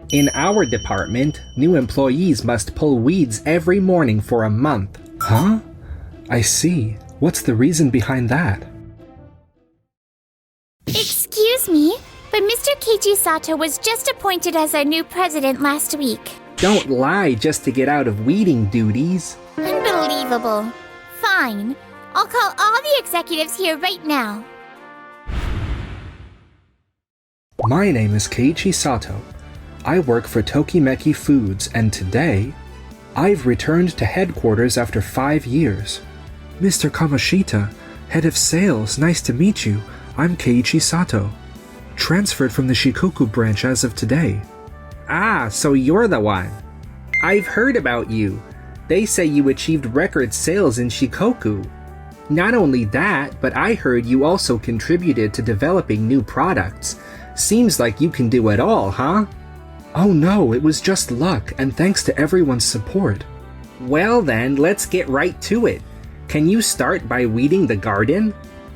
In our department, new employees must pull weeds every morning for a month. Huh? I see. What's the reason behind that? Excuse me, but Mr. Keiichi Sato was just appointed as our new president last week. Don't lie just to get out of weeding duties. Unbelievable. Fine. I'll call all the executives here right now. My name is Keiichi Sato. I work for Tokimeki Foods, and today, I've returned to headquarters after 5 years. Mr. Kamoshita, head of sales, nice to meet you. I'm Keiichi Sato. Transferred from the Shikoku branch as of today. Ah, so you're the one. I've heard about you. They say you achieved record sales in Shikoku. Not only that, but I heard you also contributed to developing new products. Seems like you can do it all, huh? Oh no, it was just luck, and thanks to everyone's support. Well then, let's get right to it. Can you start by weeding the garden?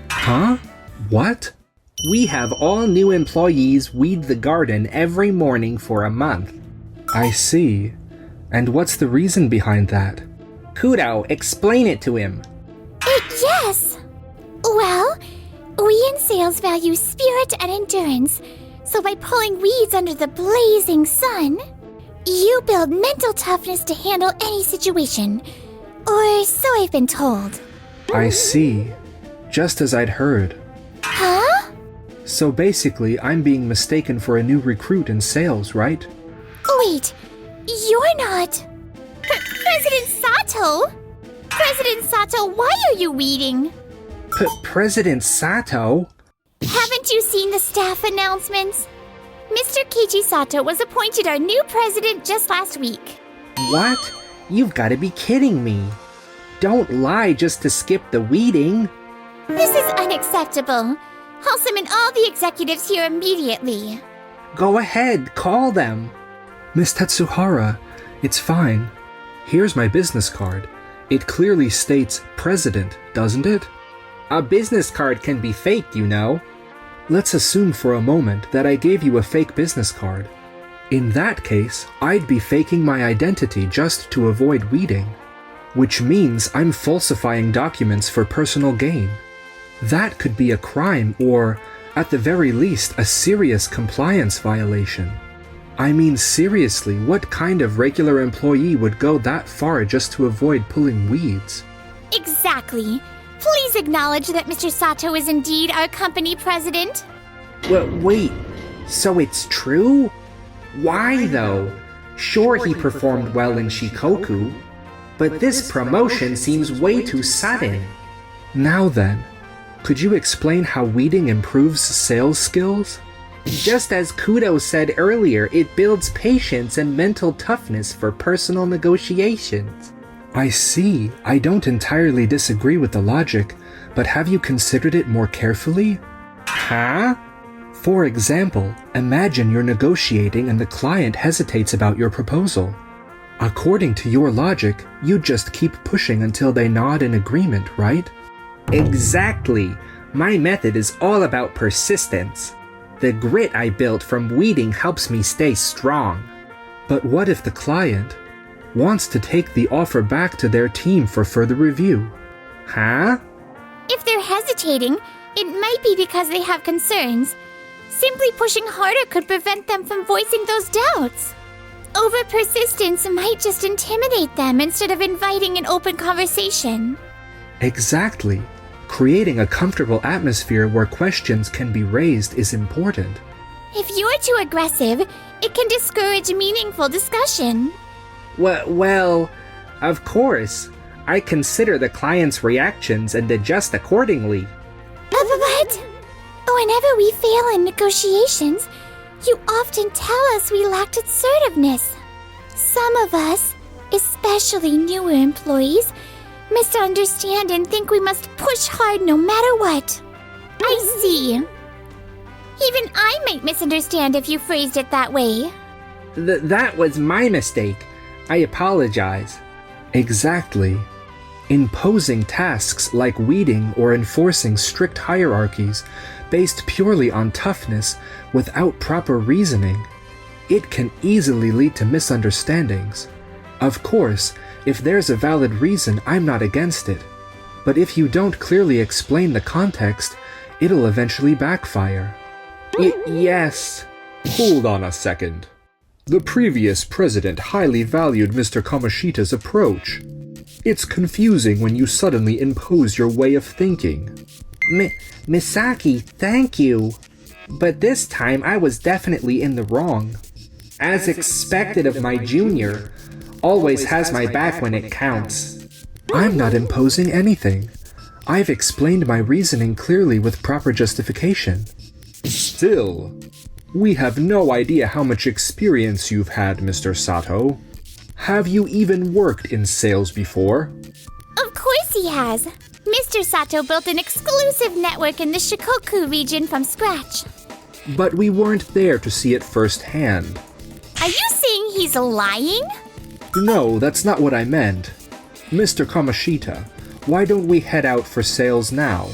Huh? What? We have all new employees weed the garden every morning for a month. I see. And what's the reason behind that? Kudo, explain it to him. Yes! Well, we in sales value spirit and endurance, so by pulling weeds under the blazing sun, you build mental toughness to handle any situation. Or so I've been told. I see. Just as I'd heard. Huh? So basically, I'm being mistaken for a new recruit in sales, right? Wait, you're not... President Sato? President Sato, why are you weeding? President Sato? Haven't you seen the staff announcements? Mr. Keiichi Sato was appointed our new president just last week. What? You've got to be kidding me. Don't lie just to skip the weeding. This is unacceptable. I'll summon all the executives here immediately. Go ahead, call them. Miss Tetsuhara, it's fine. Here's my business card. It clearly states President, doesn't it? A business card can be fake, you know. Let's assume for a moment that I gave you a fake business card. In that case, I'd be faking my identity just to avoid weeding, which means I'm falsifying documents for personal gain. That could be a crime or, at the very least, a serious compliance violation. I mean, seriously, what kind of regular employee would go that far just to avoid pulling weeds? Exactly. Please acknowledge that Mr. Sato is indeed our company president. Well, wait, so it's true? Why though? Sure, he performed well in Shikoku, but this promotion seems way too sudden. Now then, could you explain how weeding improves sales skills? Just as Kudo said earlier, it builds patience and mental toughness for personal negotiations. I see. I don't entirely disagree with the logic, but have you considered it more carefully? Huh? For example, imagine you're negotiating and the client hesitates about your proposal. According to your logic, you just keep pushing until they nod in agreement, right? Exactly. My method is all about persistence. The grit I built from weeding helps me stay strong. But what if the client wants to take the offer back to their team for further review? Huh? If they're hesitating, it might be because they have concerns. Simply pushing harder could prevent them from voicing those doubts. Over persistence might just intimidate them instead of inviting an open conversation. Exactly. Creating a comfortable atmosphere where questions can be raised is important. If you're too aggressive, it can discourage meaningful discussion. Well, of course. I consider the client's reactions and adjust accordingly. But whenever we fail in negotiations, you often tell us we lacked assertiveness. Some of us, especially newer employees, misunderstand and think we must push hard no matter what. I see. Even I might misunderstand if you phrased it that way. That was my mistake. I apologize. Exactly. Imposing tasks like weeding or enforcing strict hierarchies based purely on toughness without proper reasoning It can easily lead to misunderstandings. Of course, if there's a valid reason, I'm not against it. But if you don't clearly explain the context, it'll eventually backfire. Yes. Hold on a second. The previous president highly valued Mr. Kamoshita's approach. It's confusing when you suddenly impose your way of thinking. Misaki, thank you. But this time I was definitely in the wrong. As expected of my junior, always has my back when it counts. I'm not imposing anything. I've explained my reasoning clearly with proper justification. Still, we have no idea how much experience you've had, Mr. Sato. Have you even worked in sales before? Of course he has. Mr. Sato built an exclusive network in the Shikoku region from scratch. But we weren't there to see it firsthand. Are you saying he's lying? No, that's not what I meant. Mr. Kamoshita, why don't we head out for sales now?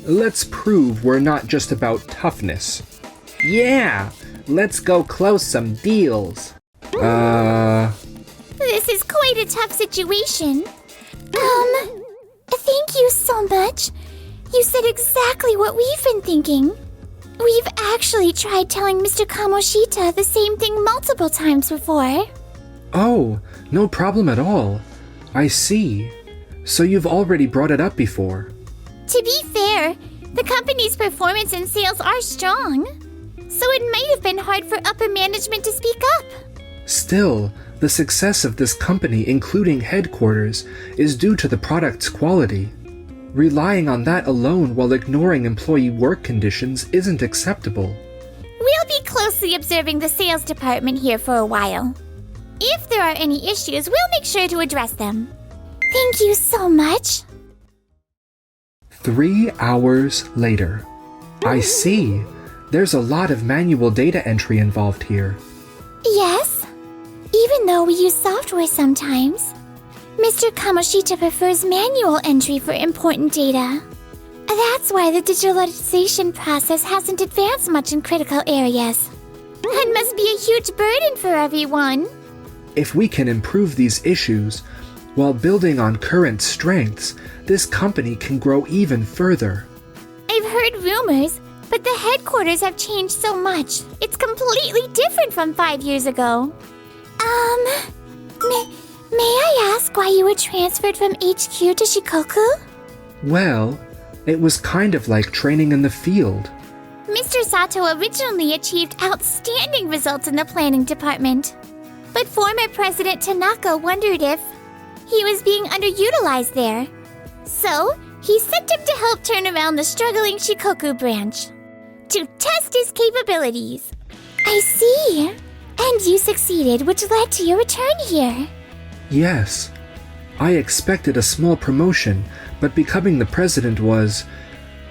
Let's prove we're not just about toughness. Yeah, let's go close some deals. This is quite a tough situation. Thank you so much. You said exactly what we've been thinking. We've actually tried telling Mr. Kamoshita the same thing multiple times before. Oh, no problem at all. I see. So you've already brought it up before. To be fair, the company's performance and sales are strong. So it might have been hard for upper management to speak up. Still, the success of this company, including headquarters, is due to the product's quality. Relying on that alone while ignoring employee work conditions isn't acceptable. We'll be closely observing the sales department here for a while. If there are any issues, we'll make sure to address them. Thank you so much. 3 hours later. I see. There's a lot of manual data entry involved here. Yes. Even though we use software sometimes, Mr. Kamoshita prefers manual entry for important data. That's why the digitalization process hasn't advanced much in critical areas. That must be a huge burden for everyone. If we can improve these issues, while building on current strengths, this company can grow even further. I've heard rumors, but the headquarters have changed so much. It's completely different from 5 years ago. May I ask why you were transferred from HQ to Shikoku? Well, it was kind of like training in the field. Mr. Sato originally achieved outstanding results in the planning department. But former President Tanaka wondered if he was being underutilized there. So, he sent him to help turn around the struggling Shikoku branch. To test his capabilities. I see. And you succeeded, which led to your return here. Yes. I expected a small promotion, but becoming the president was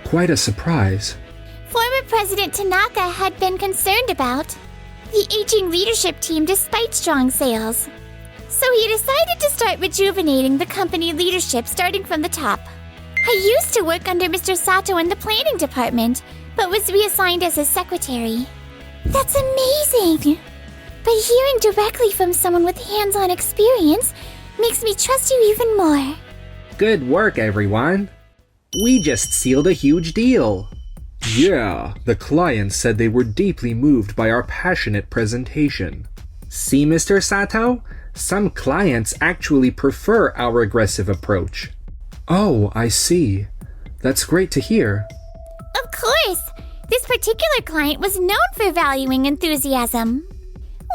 quite a surprise. Former President Tanaka had been concerned about the aging leadership team despite strong sales. So he decided to start rejuvenating the company leadership starting from the top. I used to work under Mr. Sato in the planning department, but was reassigned as his secretary. That's amazing! But hearing directly from someone with hands-on experience makes me trust you even more. Good work, everyone. We just sealed a huge deal. Yeah, the clients said they were deeply moved by our passionate presentation. See, Mr. Sato? Some clients actually prefer our aggressive approach. Oh, I see. That's great to hear. Of course! This particular client was known for valuing enthusiasm.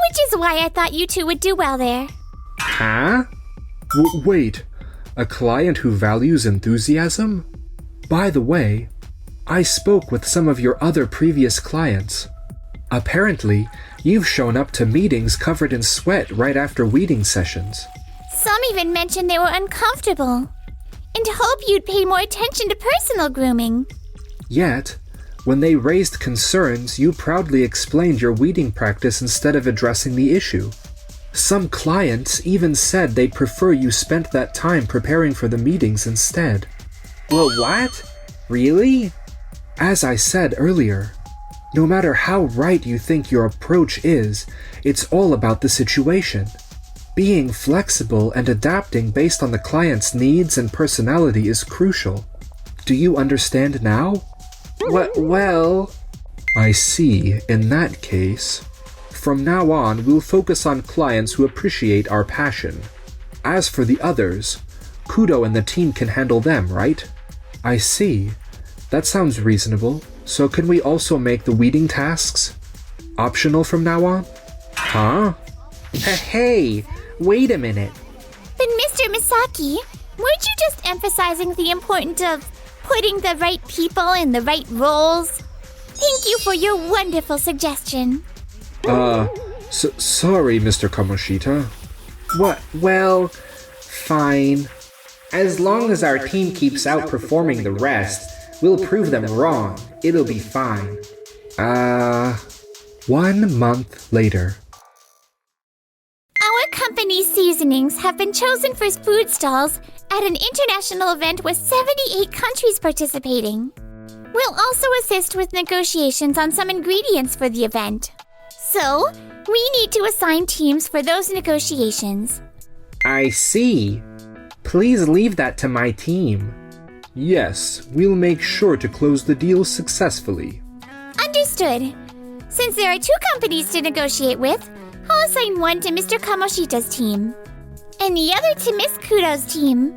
Which is why I thought you two would do well there. Huh? Wait, a client who values enthusiasm? By the way, I spoke with some of your other previous clients. Apparently, you've shown up to meetings covered in sweat right after weeding sessions. Some even mentioned they were uncomfortable and hope you'd pay more attention to personal grooming. Yet, when they raised concerns, you proudly explained your weeding practice instead of addressing the issue. Some clients even said they'd prefer you spent that time preparing for the meetings instead. Well, what? Really? As I said earlier, No matter how right you think your approach is, it's all about the situation. Being flexible and adapting based on the client's needs and personality is crucial. Do you understand now? Well... I see. In that case, from now on, we'll focus on clients who appreciate our passion. As for the others, Kudo and the team can handle them, right? I see. That sounds reasonable. So can we also make the weeding tasks optional from now on? Huh? Hey, wait a minute. But Mr. Misaki, weren't you just emphasizing the importance of putting the right people in the right roles? Thank you for your wonderful suggestion. Sorry, Mr. Kamoshita. Well, fine. As long as our team keeps outperforming the rest, we'll prove them wrong. It'll be fine. 1 month later. Our company's seasonings have been chosen for food stalls at an international event with 78 countries participating. We'll also assist with negotiations on some ingredients for the event. So, we need to assign teams for those negotiations. I see. Please leave that to my team. Yes, we'll make sure to close the deal successfully. Understood. Since there are 2 companies to negotiate with, I'll assign one to Mr. Kamoshita's team, and the other to Miss Kudo's team.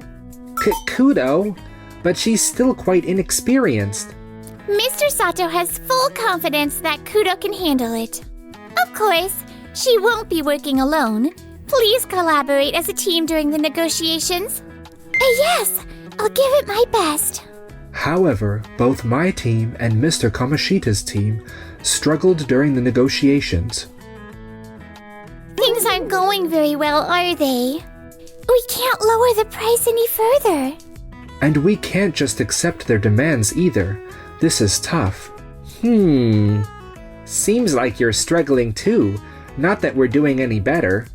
Kudo? But she's still quite inexperienced. Mr. Sato has full confidence that Kudo can handle it. Of course, she won't be working alone. Please collaborate as a team during the negotiations. Yes, I'll give it my best. However, both my team and Mr. Kamoshita's team struggled during the negotiations. Things aren't going very well, are they? We can't lower the price any further. And we can't just accept their demands either. This is tough. Seems like you're struggling too. Not that we're doing any better.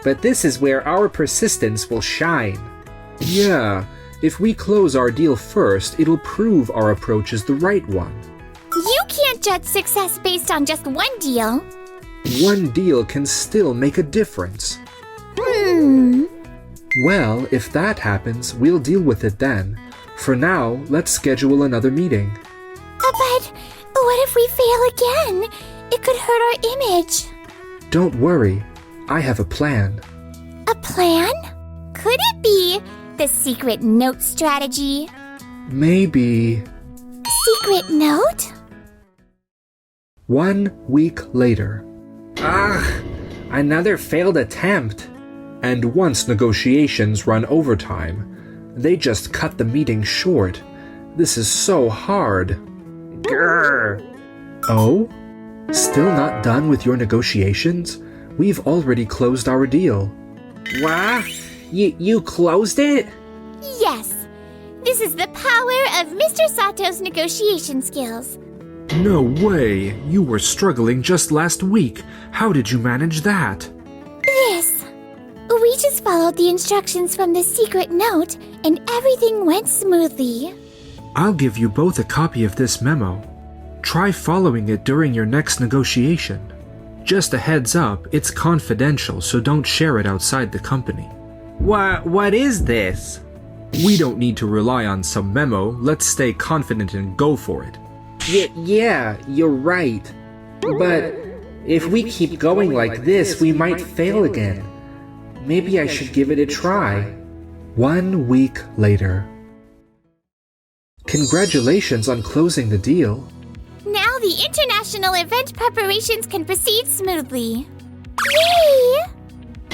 But this is where our persistence will shine. Yeah, if we close our deal first, it'll prove our approach is the right one. You can't judge success based on just one deal. One deal can still make a difference. Well, if that happens, we'll deal with it then. For now, let's schedule another meeting. But what if we fail again? It could hurt our image. Don't worry, I have a plan. A plan? Could it be the secret note strategy? Maybe. Secret note? 1 week later. Another failed attempt. And once negotiations run overtime, they just cut the meeting short. This is so hard. Grr. Oh? Still not done with your negotiations? We've already closed our deal. What? You closed it? Yes. This is the power of Mr. Sato's negotiation skills. No way! You were struggling just last week. How did you manage that? We just followed the instructions from the secret note, and everything went smoothly. I'll give you both a copy of this memo. Try following it during your next negotiation. Just a heads up, it's confidential, so don't share it outside the company. What is this? We don't need to rely on some memo. Let's stay confident and go for it. Yeah, you're right. But if we keep going like this, we might fail again. Maybe I should give it a try. 1 week later. Congratulations on closing the deal. Now the international event preparations can proceed smoothly. Yay!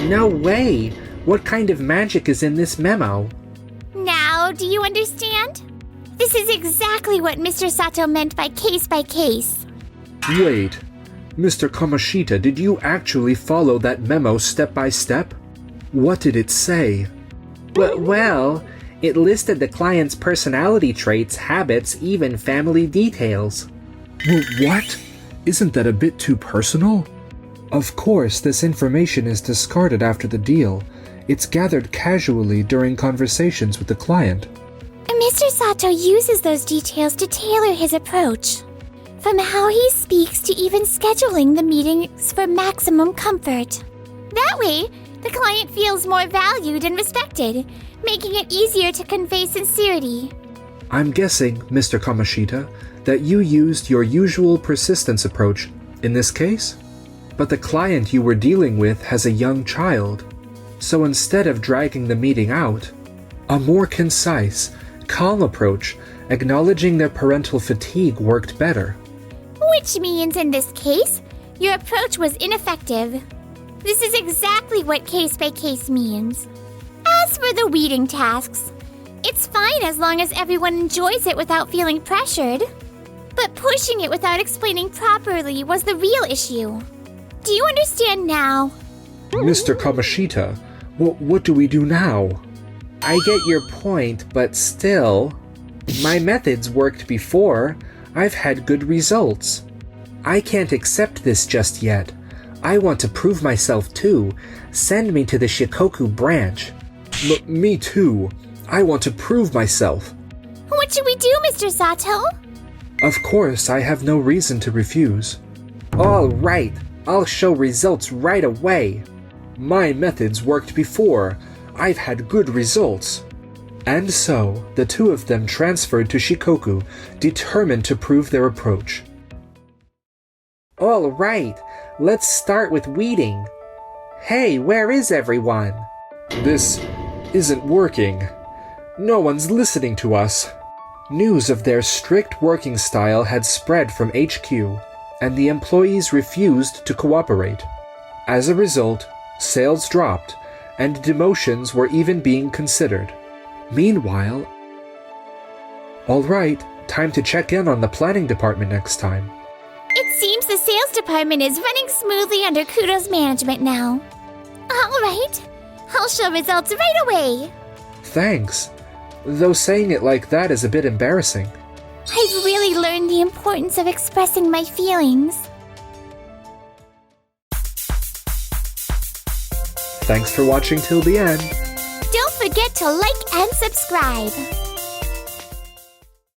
No way! What kind of magic is in this memo? Now, do you understand? This is exactly what Mr. Sato meant by case. Wait, Mr. Kamoshita, did you actually follow that memo step by step? What did it say? Well, it listed the client's personality traits, habits, even family details. What? Isn't that a bit too personal? Of course, this information is discarded after the deal. It's gathered casually during conversations with the client. Mr. Sato uses those details to tailor his approach. From how he speaks to even scheduling the meetings for maximum comfort. That way, the client feels more valued and respected, making it easier to convey sincerity. I'm guessing, Mr. Kamoshita, that you used your usual persistence approach in this case? But the client you were dealing with has a young child. So instead of dragging the meeting out, a more concise, calm approach acknowledging their parental fatigue worked better. Which means in this case, your approach was ineffective. This is exactly what case by case means. As for the weeding tasks, it's fine as long as everyone enjoys it without feeling pressured. But pushing it without explaining properly was the real issue. Do you understand now? Mr. Kamoshita, what do we do now? I get your point, but still, my methods worked before. I've had good results. I can't accept this just yet. I want to prove myself too. Send me to the Shikoku branch. Me too. I want to prove myself. What should we do, Mr. Sato? Of course, I have no reason to refuse. All right, I'll show results right away. My methods worked before. I've had good results. And so, the two of them transferred to Shikoku, determined to prove their approach. All right, let's start with weeding. Hey, where is everyone? This isn't working. No one's listening to us. News of their strict working style had spread from HQ, and the employees refused to cooperate. As a result, sales dropped, and demotions were even being considered. Meanwhile, all right, time to check in on the planning department next time. It seems the sales department is running smoothly under Kudo's management now. All right, I'll show results right away. Thanks, though saying it like that is a bit embarrassing. I've really learned the importance of expressing my feelings. Thanks for watching till the end. Don't forget to like and subscribe.